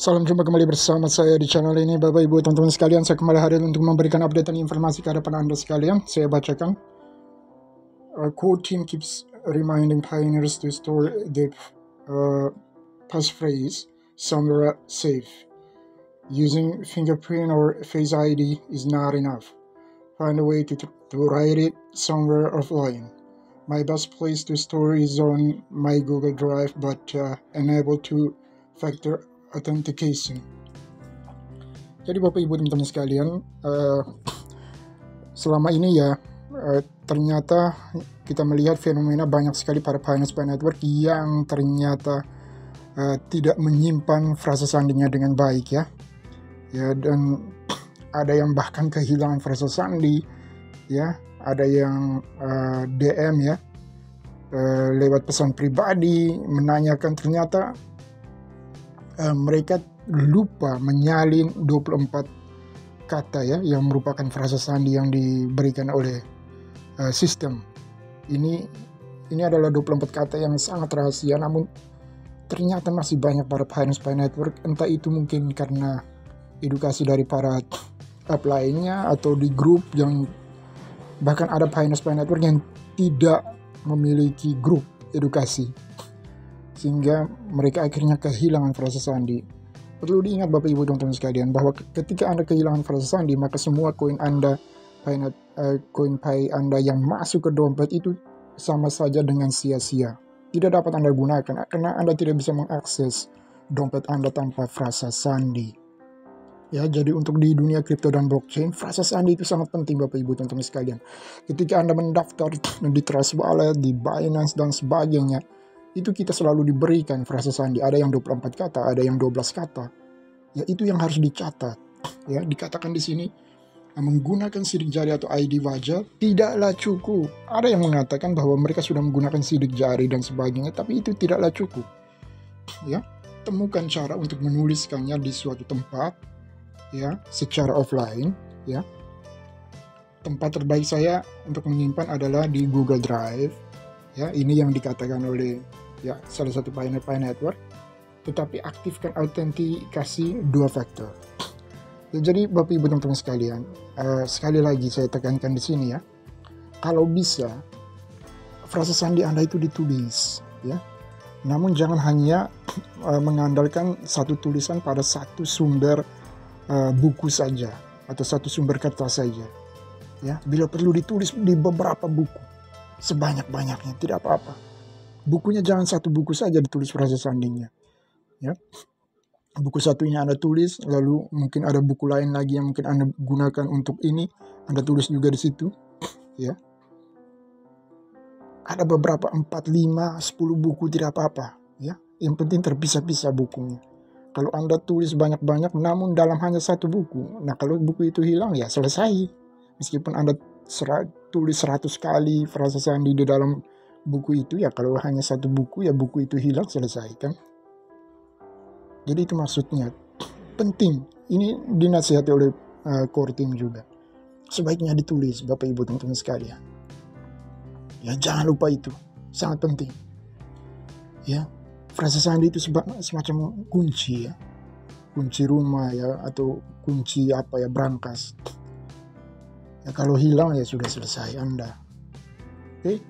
Salam jumpa kembali bersama saya di channel ini, Bapak Ibu teman-teman sekalian. Saya kembali hadir untuk memberikan update dan informasi ke hadapan Anda sekalian. Saya bacakan. Our core team keeps reminding pioneers to store their passphrase somewhere safe. Using fingerprint or Face ID is not enough. Find a way to write it somewhere offline. My best place to store is on my Google Drive, but enable two-factor authentication. Jadi Bapak Ibu teman-teman sekalian, selama ini ya ternyata kita melihat fenomena banyak sekali para pioneer spy network yang ternyata tidak menyimpan frasa sandinya dengan baik ya, dan ada yang bahkan kehilangan frasa sandi ya, ada yang DM ya, lewat pesan pribadi menanyakan, ternyata mereka lupa menyalin 24 kata ya, yang merupakan frasa sandi yang diberikan oleh sistem. Ini adalah 24 kata yang sangat rahasia, namun ternyata masih banyak para pioneer spy network, entah itu mungkin karena edukasi dari para app lainnya atau di grup, yang bahkan ada pioneer spy network yang tidak memiliki grup edukasi, sehingga mereka akhirnya kehilangan frasa sandi. Perlu diingat Bapak Ibu teman-teman sekalian, bahwa ketika Anda kehilangan frasa sandi, maka semua koin Anda, koin Pi Anda yang masuk ke dompet itu sama saja dengan sia-sia. Tidak dapat Anda gunakan, karena Anda tidak bisa mengakses dompet Anda tanpa frasa sandi. Ya, jadi untuk di dunia kripto dan blockchain, frasa sandi itu sangat penting Bapak Ibu teman-teman sekalian. Ketika Anda mendaftar di Trust Wallet, di Binance dan sebagainya, itu kita selalu diberikan frasa sandi. Ada yang 24 kata, ada yang 12 kata. Ya, itu yang harus dicatat. Ya, dikatakan di sini menggunakan sidik jari atau ID wajah tidaklah cukup. Ada yang mengatakan bahwa mereka sudah menggunakan sidik jari dan sebagainya, tapi itu tidaklah cukup. Ya, temukan cara untuk menuliskannya di suatu tempat ya, secara offline ya. Tempat terbaik saya untuk menyimpan adalah di Google Drive ya. Ini yang dikatakan oleh ya salah satu pioneer network, tetapi aktifkan autentikasi 2 faktor ya. Jadi Bapak Ibu teman-teman sekalian, sekali lagi saya tekankan di sini ya, kalau bisa frasa sandi Anda itu ditulis ya, namun jangan hanya mengandalkan satu tulisan pada satu sumber buku saja atau satu sumber kertas saja ya. Bila perlu ditulis di beberapa buku sebanyak-banyaknya, tidak apa-apa. Bukunya jangan satu buku saja ditulis frasa sandinya ya. Buku satunya Anda tulis, lalu mungkin ada buku lain lagi yang mungkin Anda gunakan untuk ini, Anda tulis juga di situ ya. Ada beberapa 4, 5, 10 buku tidak apa-apa ya. Yang penting terpisah-pisah bukunya. Kalau Anda tulis banyak-banyak namun dalam hanya satu buku, nah kalau buku itu hilang ya selesai. Meskipun Anda tulis 100 kali frasa sandi di dalam buku itu, ya kalau hanya satu buku ya buku itu hilang, selesai kan. Jadi itu maksudnya penting. Ini dinasihati oleh core team juga. Sebaiknya ditulis Bapak Ibu teman-teman sekalian. Ya jangan lupa, itu sangat penting. Ya. Frasa sandi itu semacam kunci ya, kunci rumah ya, atau kunci apa ya, brankas ya. Kalau hilang ya sudah selesai Anda. Oke?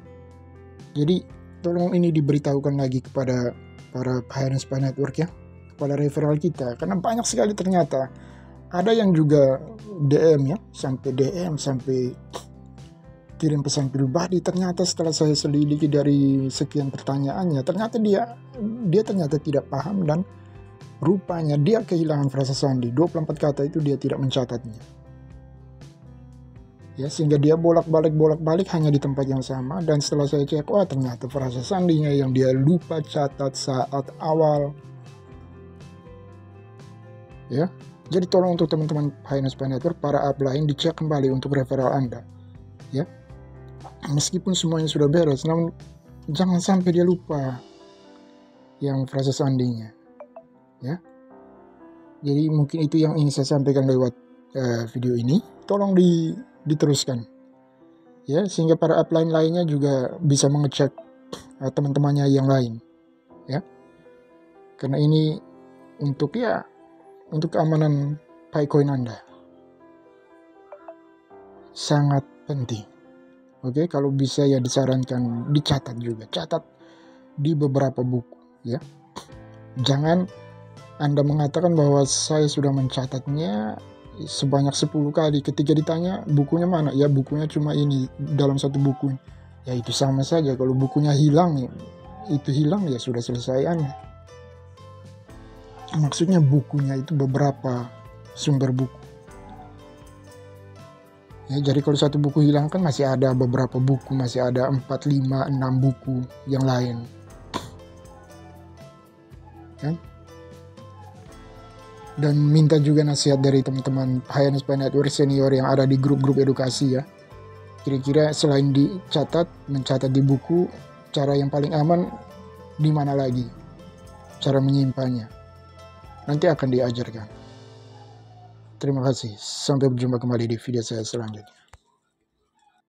Jadi tolong ini diberitahukan lagi kepada para pioneer spy network ya, kepada referral kita, karena banyak sekali ternyata ada yang juga DM ya, sampai kirim pesan pribadi. Ternyata setelah saya selidiki dari sekian pertanyaannya, ternyata dia ternyata tidak paham, dan rupanya dia kehilangan frasa sandi 24 kata itu, dia tidak mencatatnya ya, sehingga dia bolak-balik hanya di tempat yang sama. Dan setelah saya cek, wah ternyata frasa sandinya yang dia lupa catat saat awal ya. Jadi tolong untuk teman-teman pioneer spy network, para app lain, dicek kembali untuk referral Anda ya. Meskipun semuanya sudah beres, namun jangan sampai dia lupa yang frasa sandinya ya. Jadi mungkin itu yang ingin saya sampaikan lewat video ini. Tolong diteruskan ya, sehingga para app lainnya juga bisa mengecek teman-temannya yang lain ya. Karena ini untuk ya untuk keamanan Picoin Anda. Sangat penting. Oke, kalau bisa ya disarankan dicatat juga. Catat di beberapa buku ya. Jangan Anda mengatakan bahwa saya sudah mencatatnya sebanyak 10 kali. Ketika ditanya bukunya mana? Ya bukunya cuma ini dalam satu buku. Ya itu sama saja. Kalau bukunya hilang, itu hilang ya sudah selesai Anda. Maksudnya bukunya itu beberapa sumber buku. Ya, jadi kalau satu buku hilang kan masih ada beberapa buku, masih ada 4, 5, 6 buku yang lain. Kan? Dan minta juga nasihat dari teman-teman High Spy Network senior yang ada di grup-grup edukasi ya. Kira-kira selain mencatat di buku, cara yang paling aman di mana lagi? Cara menyimpannya. Nanti akan diajarkan. Terima kasih. Sampai berjumpa kembali di video saya selanjutnya.